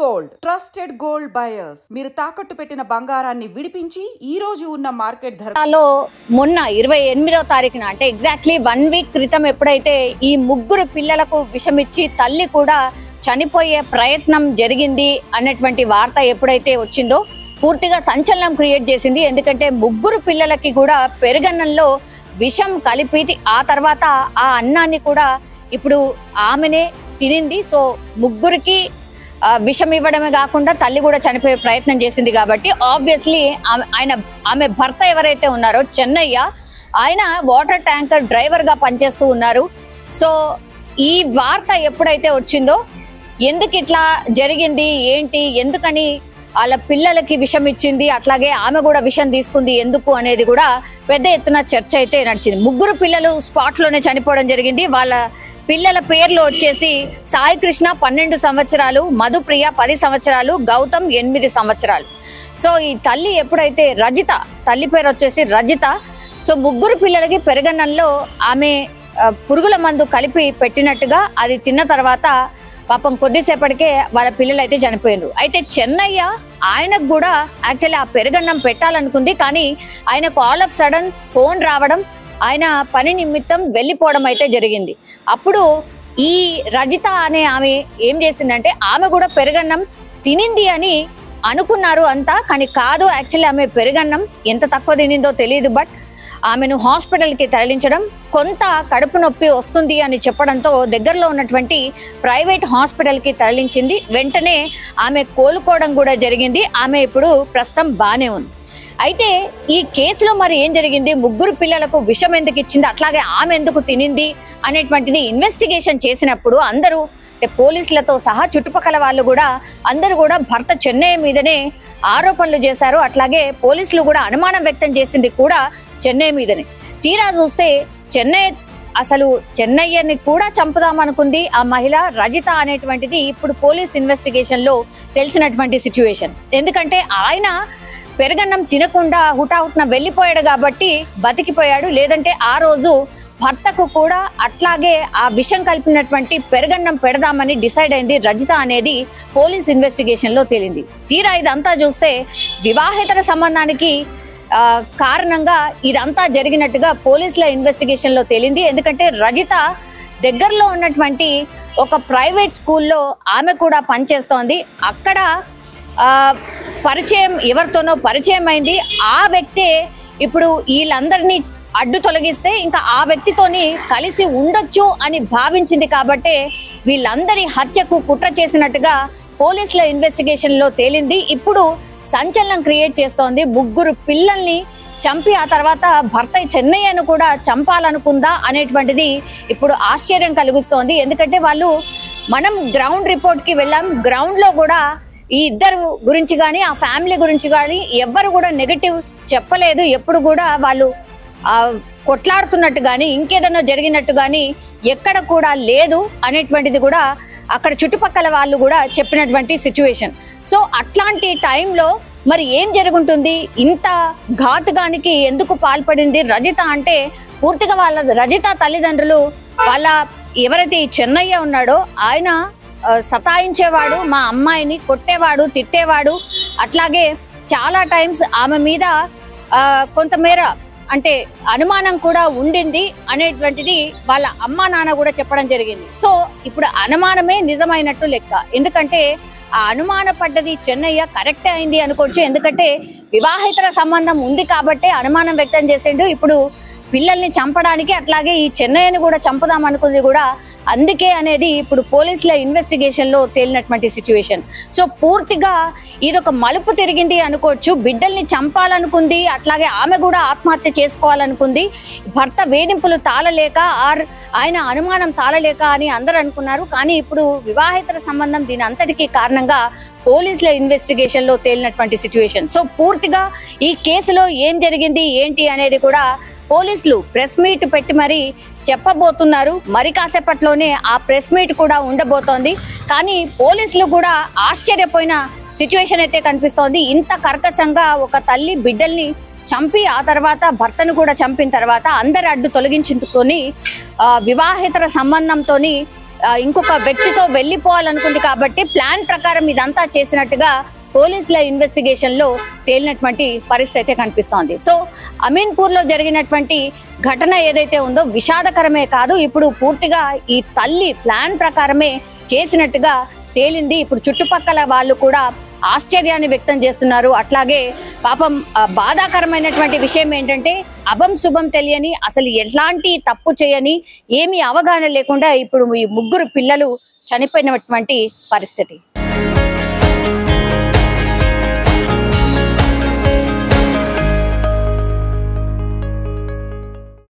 Gold trusted gold buyers మీరు తాకట్టు పెట్టిన బంగారాన్ని విడిపించి ఈ రోజు ఉన్న మార్కెట్ ధరలో మొన్న 28వ తారీఖున అంటే ఎగ్జాక్ట్లీ 1 వీక్ క్రితం ఎప్పుడైతే ఈ ముగ్గురు పిల్లలకు విషమిచ్చి తల్లి కూడా చనిపోయే ప్రయత్నం జరిగింది అన్నటువంటి వార్త ఎప్పుడైతే వచ్చిందో పూర్తిగా సంచలనం క్రియేట్ చేసింది. ఎందుకంటే ముగ్గురు పిల్లలకి కూడా పెరుగన్నంలో విషం కలిపి ఆ తర్వాత ఆ అన్నాన్ని కూడా ఇప్పుడు ఆమెనే తినింది. సో ముగ్గురికి విషం ఇవ్వడమే కాకుండా తల్లి కూడా చనిపోయే ప్రయత్నం చేసింది. కాబట్టి ఆబ్వియస్లీ ఆమె భర్త ఎవరైతే ఉన్నారో చెన్నయ్య, ఆయన వాటర్ ట్యాంకర్ డ్రైవర్ గా పనిచేస్తూ ఉన్నారు. సో ఈ వార్త ఎప్పుడైతే వచ్చిందో ఎందుకు ఇట్లా జరిగింది ఏంటి, ఎందుకని వాళ్ళ పిల్లలకి విషం ఇచ్చింది, అట్లాగే ఆమె కూడా విషం తీసుకుంది ఎందుకు అనేది కూడా పెద్ద ఎత్తున చర్చ అయితే నడిచింది. ముగ్గురు పిల్లలు స్పాట్ లోనే చనిపోవడం జరిగింది. వాళ్ళ పిల్లల పేర్లు వచ్చేసి సాయి కృష్ణ 12 సంవత్సరాలు, మధుప్రియ 10 సంవత్సరాలు, గౌతమ్ 8 సంవత్సరాలు. సో ఈ తల్లి ఎప్పుడైతే రజిత, తల్లి పేరు వచ్చేసి రజిత. సో ముగ్గురు పిల్లలకి పెరుగన్నంలో ఆమె పురుగుల మందు కలిపి పెట్టినట్టుగా అది తిన్న తర్వాత పాపం కొద్దిసేపటికే వాళ్ళ పిల్లలు అయితే చనిపోయినారు. అయితే చెన్నయ్య ఆయనకు కూడా యాక్చువల్లీ ఆ పెరుగన్నం పెట్టాలనుకుంది, కానీ ఆయనకు ఆల్ ఆఫ్ సడన్ ఫోన్ రావడం, ఆయన పని నిమిత్తం వెళ్ళిపోవడం అయితే జరిగింది. అప్పుడు ఈ రజిత అనే ఆమె ఏం చేసిందంటే ఆమె కూడా పెరుగన్నం తినింది అని అనుకున్నారు అంతా, కానీ కాదు. యాక్చువల్లీ ఆమె పెరుగన్నం ఎంత తక్కువ తినిందో తెలియదు, బట్ ఆమెను హాస్పిటల్కి తరలించడం, కొంత కడుపు నొప్పి వస్తుంది అని చెప్పడంతో దగ్గరలో ఉన్నటువంటి ప్రైవేట్ హాస్పిటల్కి తరలించింది. వెంటనే ఆమె కోలుకోవడం కూడా జరిగింది. ఆమె ఇప్పుడు ప్రస్తుతం బాగానే ఉంది. అయితే ఈ కేసులో మరి ఏం జరిగింది, ముగ్గురు పిల్లలకు విషం ఎందుకు ఇచ్చింది, అట్లాగే ఆమె ఎందుకు తినింది అనేటువంటిది ఇన్వెస్టిగేషన్ చేసినప్పుడు అందరూ పోలీసులతో సహా చుట్టుపక్కల వాళ్ళు కూడా అందరూ కూడా భర్త చెన్నయ్య మీదనే ఆరోపణలు చేశారు. అట్లాగే పోలీసులు కూడా అనుమానం వ్యక్తం చేసింది కూడా చెన్నయ్య మీదనే. తీరా చూస్తే చెన్నయ్యని కూడా చంపుదామనుకుంది ఆ మహిళ రజిత అనేటువంటిది ఇప్పుడు పోలీస్ ఇన్వెస్టిగేషన్ లో తెలిసినటువంటి సిచ్యువేషన్. ఎందుకంటే ఆయన పెరుగన్నం తినకుండా హుటాహుట్న వెళ్ళిపోయాడు కాబట్టి బతికిపోయాడు. లేదంటే ఆ రోజు భర్తకు కూడా అట్లాగే ఆ విషం కలిపినటువంటి పెరుగన్నం పెడదామని డిసైడ్ అయింది రజిత అనేది పోలీస్ ఇన్వెస్టిగేషన్ లో తేలింది. తీరా ఇదంతా చూస్తే వివాహేతర సంబంధానికి కారణంగా ఇదంతా జరిగినట్టుగా పోలీసుల ఇన్వెస్టిగేషన్ లో తేలింది. ఎందుకంటే రజిత దగ్గరలో ఉన్నటువంటి ఒక ప్రైవేట్ స్కూల్లో ఆమె కూడా పనిచేస్తోంది. అక్కడ పరిచయం, ఎవరితోనో పరిచయం అయింది. ఆ వ్యక్తే ఇప్పుడు వీళ్ళందరినీ అడ్డు తొలగిస్తే ఇంకా ఆ వ్యక్తితోని కలిసి ఉండొచ్చు అని భావించింది. కాబట్టే వీళ్ళందరి హత్యకు కుట్ర చేసినట్టుగా పోలీసుల ఇన్వెస్టిగేషన్ లో తేలింది. ఇప్పుడు సంచలనం క్రియేట్ చేస్తోంది. ముగ్గురు పిల్లల్ని చంపి ఆ తర్వాత భర్త చెన్నయ్యను కూడా చంపాలనుకుందా అనేటువంటిది ఇప్పుడు ఆశ్చర్యం కలిగిస్తోంది. ఎందుకంటే మనం గ్రౌండ్ రిపోర్ట్ కి వెళ్ళాం. గ్రౌండ్ లో కూడా ఈ ఇద్దరు గురించి కానీ ఆ ఫ్యామిలీ గురించి కానీ ఎవ్వరు కూడా నెగటివ్ చెప్పలేదు. ఎప్పుడు కూడా వాళ్ళు కొట్లాడుతున్నట్టు కానీ ఇంకేదన్నా జరిగినట్టు కానీ ఎక్కడ కూడా లేదు అనేటువంటిది కూడా అక్కడ చుట్టుపక్కల వాళ్ళు కూడా చెప్పినటువంటి సిచ్యువేషన్. సో అట్లాంటి టైంలో మరి ఏం జరుగుతుంది, ఇంత ఘాతుకానికి ఎందుకు పాల్పడింది రజిత అంటే పూర్తిగా రజిత తల్లిదండ్రులు ఎవరైతే ఈ చెన్నయ్య ఉన్నాడో ఆయన సతాయించేవాడు, మా అమ్మాయిని కొట్టేవాడు, తిట్టేవాడు. అట్లాగే చాలా టైమ్స్ ఆమె మీద కొంతమేర అంటే అనుమానం కూడా ఉండింది అనేటువంటిది వాళ్ళ అమ్మా నాన్న కూడా చెప్పడం జరిగింది. సో ఇప్పుడు అనుమానమే నిజమైనట్టు లెక్క. ఎందుకంటే ఆ అనుమాన పడ్డది చెన్నయ్య కరెక్ట్ అయింది అనుకోవచ్చు. ఎందుకంటే వివాహేతర సంబంధం ఉంది కాబట్టి అనుమానం వ్యక్తం చేసిండు. ఇప్పుడు పిల్లల్ని చంపడానికి అట్లాగే ఈ చెన్నయ్యని కూడా చంపుదాం అనుకుంది కూడా అందుకే అనేది ఇప్పుడు పోలీసుల ఇన్వెస్టిగేషన్ లో తేలినటువంటి సిచ్యువేషన్. సో పూర్తిగా ఇదొక మలుపు తిరిగింది అనుకోవచ్చు. బిడ్డల్ని చంపాలనుకుంది, అట్లాగే ఆమె కూడా ఆత్మహత్య చేసుకోవాలనుకుంది. భర్త వేధింపులు తాళలేక ఆయన అనుమానం తాళలేక అని అందరూ అనుకున్నారు. కానీ ఇప్పుడు వివాహేతర సంబంధం దీని అంతటికీ కారణంగా పోలీసుల ఇన్వెస్టిగేషన్ లో తేలినటువంటి సిచ్యువేషన్. సో పూర్తిగా ఈ కేసులో ఏం జరిగింది ఏంటి అనేది కూడా పోలీసులు ప్రెస్ మీట్ పెట్టి మరి చెప్పబోతున్నారు. మరి కాసేపట్లోనే ఆ ప్రెస్ మీట్ కూడా ఉండబోతోంది. కానీ పోలీసులు కూడా ఆశ్చర్యపోయిన సిచ్యువేషన్ అయితే కనిపిస్తోంది. ఇంత కర్కశంగా ఒక తల్లి బిడ్డల్ని చంపి ఆ తర్వాత భర్తను కూడా చంపిన తర్వాత అందరి అడ్డు తొలగించుకొని వివాహేతర సంబంధంతోని ఇంకొక వ్యక్తితో వెళ్ళిపోవాలనుకుంది కాబట్టి ప్లాన్ ప్రకారం ఇదంతా చేసినట్టుగా పోలీసుల ఇన్వెస్టిగేషన్ లో తేలినటువంటి పరిస్థితి అయితే కనిపిస్తోంది. సో అమీన్పూర్ లో జరిగినటువంటి ఘటన ఏదైతే ఉందో విషాదకరమే కాదు, ఇప్పుడు పూర్తిగా ఈ తల్లి ప్లాన్ ప్రకారమే చేసినట్టుగా తేలింది. ఇప్పుడు చుట్టుపక్కల వాళ్ళు కూడా ఆశ్చర్యాన్ని వ్యక్తం చేస్తున్నారు. అట్లాగే పాపం బాధాకరమైనటువంటి విషయం ఏంటంటే అభం శుభం తెలియని, అసలు ఎలాంటి తప్పు చేయని, ఏమీ అవగాహన లేకుండా ఇప్పుడు ఈ 3 పిల్లలు చనిపోయినటువంటి పరిస్థితి.